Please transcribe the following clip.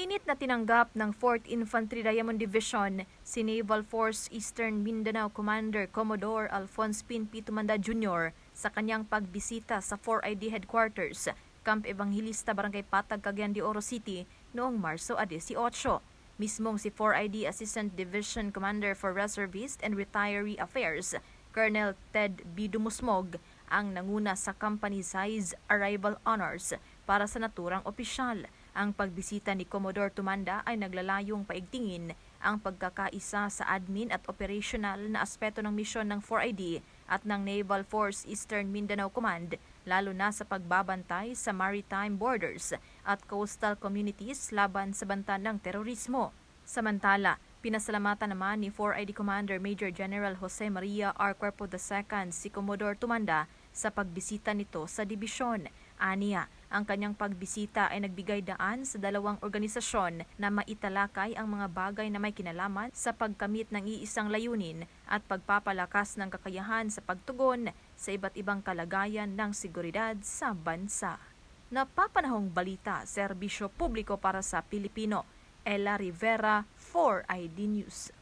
Mainit na tinanggap ng 4th Infantry Diamond Division si Naval Force Eastern Mindanao Commander Commodore Alphonse P. Tumanda Jr. sa kanyang pagbisita sa 4ID Headquarters, Camp Evangelista, Barangay Patag, Cagayan de Oro City noong Marso 18. Mismong si 4ID Assistant Division Commander for Reservist and Retiree Affairs, Colonel Ted B. Dumusmog, ang nanguna sa company size arrival honors para sa naturang opisyal. Ang pagbisita ni Commodore Tumanda ay naglalayong paigtingin ang pagkakaisa sa admin at operational na aspeto ng misyon ng 4ID at ng Naval Force Eastern Mindanao Command, lalo na sa pagbabantay sa maritime borders at coastal communities laban sa banta ng terorismo. Samantala, pinasalamatan naman ni 4ID Commander Major General Jose Maria R. Cuerpo II si Commodore Tumanda sa pagbisita nito sa dibisyon. Aniya, ang kanyang pagbisita ay nagbigay daan sa dalawang organisasyon na maitalakay ang mga bagay na may kinalaman sa pagkamit ng iisang layunin at pagpapalakas ng kakayahan sa pagtugon sa iba't ibang kalagayan ng seguridad sa bansa. Napapanahong balita, serbisyo publiko para sa Pilipino. Ella Rivera, 4ID News.